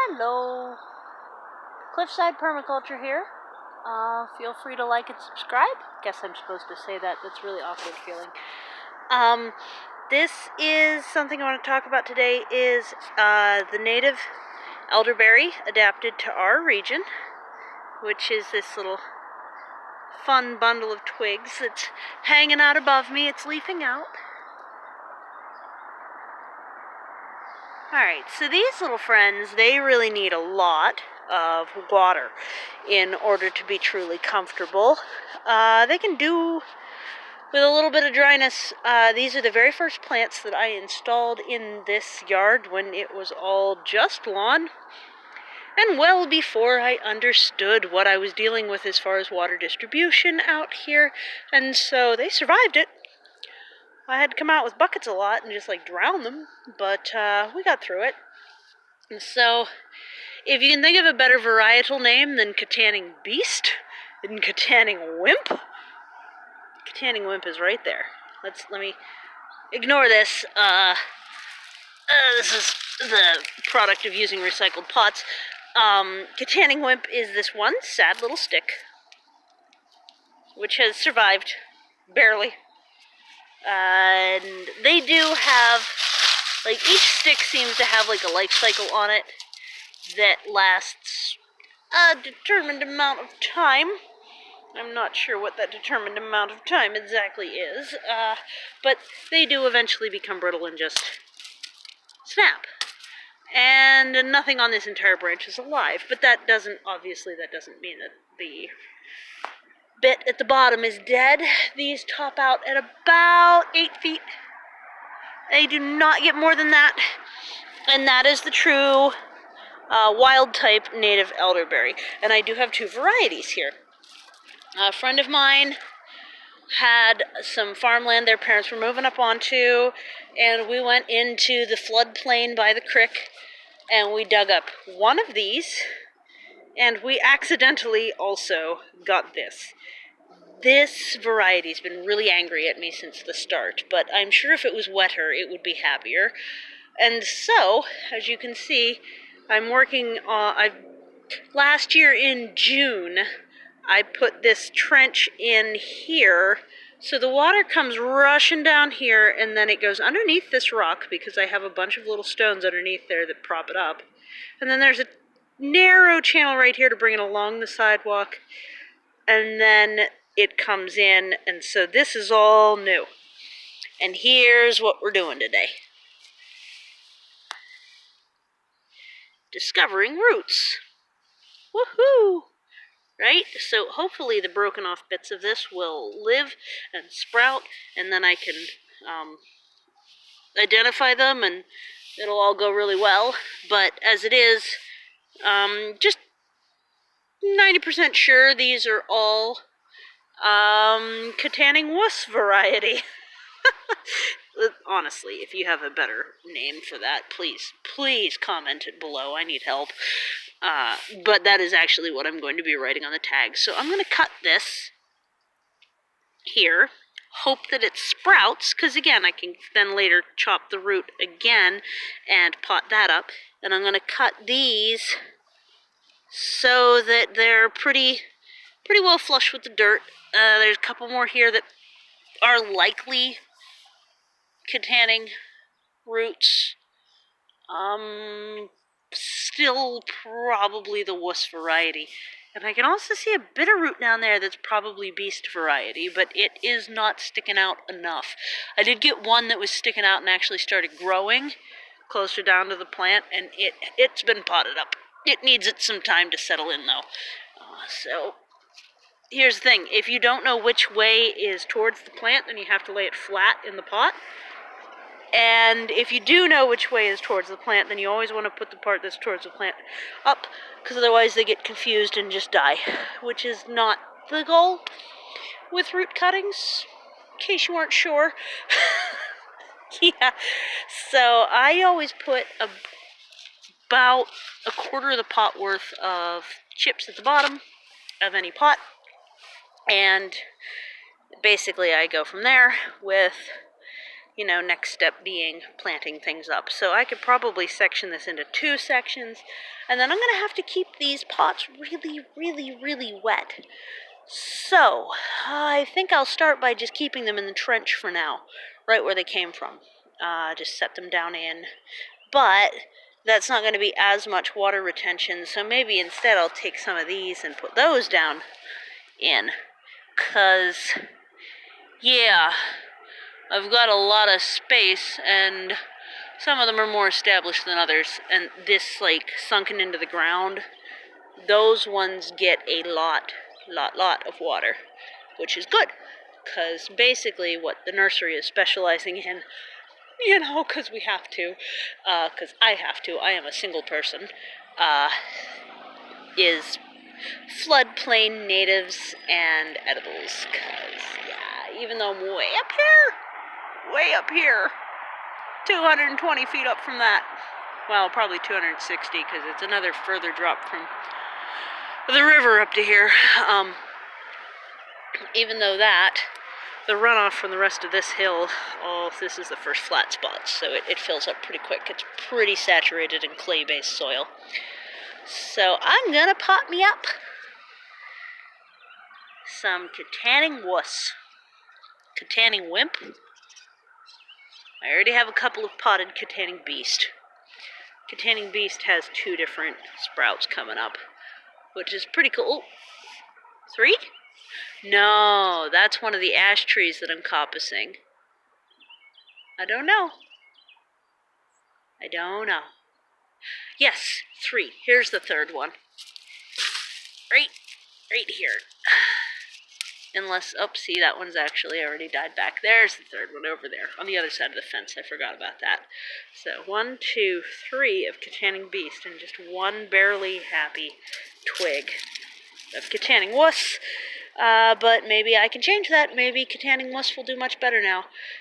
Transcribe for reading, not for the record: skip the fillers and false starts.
Hello, Cliffside Permaculture here. Feel free to like and subscribe. Guess I'm supposed to say that. That's really awkward feeling. This is something I want to talk about today is the native elderberry adapted to our region, which is this little fun bundle of twigs that's hanging out above me. It's leafing out. Alright, so these little friends, they really need a lot of water in order to be truly comfortable. They can do with a little bit of dryness. These are the very first plants that I installed in this yard when it was all just lawn, and well before I understood what I was dealing with as far as water distribution out here, and so they survived it. I had to come out with buckets a lot and just drown them, but we got through it. And so, if you can think of a better varietal name than Catanning Beast and Catanning Wimp, Catanning Wimp is right there. Let me ignore this. This is the product of using recycled pots. Catanning Wimp is this one sad little stick, which has survived, barely. And they do have, each stick seems to have a life cycle on it that lasts a determined amount of time. I'm not sure what that determined amount of time exactly is, but they do eventually become brittle and just snap. And nothing on this entire branch is alive, but that doesn't mean that the bit at the bottom is dead. These top out at about 8 feet. They do not get more than that, and that is the true wild type native elderberry. And I do have two varieties here. A friend of mine had some farmland their parents were moving up onto, and we went into the floodplain by the creek, and we dug up one of these, and we accidentally also got this. This variety's been really angry at me since the start, but I'm sure if it was wetter, it would be happier. And so, as you can see, I'm working on, last year in June, I put this trench in here, so the water comes rushing down here, and then it goes underneath this rock, because I have a bunch of little stones underneath there that prop it up. And then there's a narrow channel right here to bring it along the sidewalk, and then it comes in, and so this is all new. And here's what we're doing today. Discovering roots. Woohoo! Right? So hopefully the broken off bits of this will live and sprout, and then I can identify them, and it'll all go really well. But as it is, just 90% sure these are all Catanning Wuss variety. Honestly, if you have a better name for that, please comment it below. I need help. But that is actually what I'm going to be writing on the tag. So I'm going to cut this here, hope that it sprouts, because again, I can then later chop the root again and pot that up. And I'm going to cut these so that they're pretty well flush with the dirt. There's a couple more here that are likely Catanning roots. Still probably the Wuss variety. And I can also see a bitter root down there that's probably Beast variety, but it is not sticking out enough. I did get one that was sticking out and actually started growing closer down to the plant, and it's been potted up. It needs some time to settle in, though. So here's the thing. If you don't know which way is towards the plant, then you have to lay it flat in the pot. And if you do know which way is towards the plant, then you always want to put the part that's towards the plant up, because otherwise they get confused and just die, which is not the goal with root cuttings, in case you weren't sure. Yeah, so I always put about a quarter of the pot worth of chips at the bottom of any pot, and basically I go from there with you know, next step being planting things up. So I could probably section this into 2 sections, and then I'm going to have to keep these pots really, really, really wet. So I think I'll start by just keeping them in the trench for now, right where they came from. Just set them down in. But that's not going to be as much water retention, so maybe instead I'll take some of these and put those down in. 'Cause, yeah, I've got a lot of space, and some of them are more established than others. And this, like, sunken into the ground, those ones get a lot of water, which is good. Because basically what the nursery is specializing in, you know, because we have to, because I have to, I am a single person, is floodplain natives and edibles. Because, yeah, even though I'm way up here, 220 feet up from that, well, probably 260, because it's another further drop from the river up to here. Even though that, the runoff from the rest of this hill, oh, this is the first flat spot, so it fills up pretty quick. It's pretty saturated in clay-based soil. So I'm gonna pot me up some Catanning wuss. Catanning wimp. I already have a couple of potted Catanning beast. Catanning beast has 2 different sprouts coming up, which is pretty cool. 3? No, that's one of the ash trees that I'm coppicing. I don't know. Yes, 3. Here's the 3rd one. Right here. Unless, oh, see, that one's actually already died back. There's the 3rd one over there, on the other side of the fence. I forgot about that. So, 1, 2, 3 of Catanning beast, and just 1 barely happy twig of Catanning wuss. But maybe I can change that. Maybe Catanning wuss will do much better now.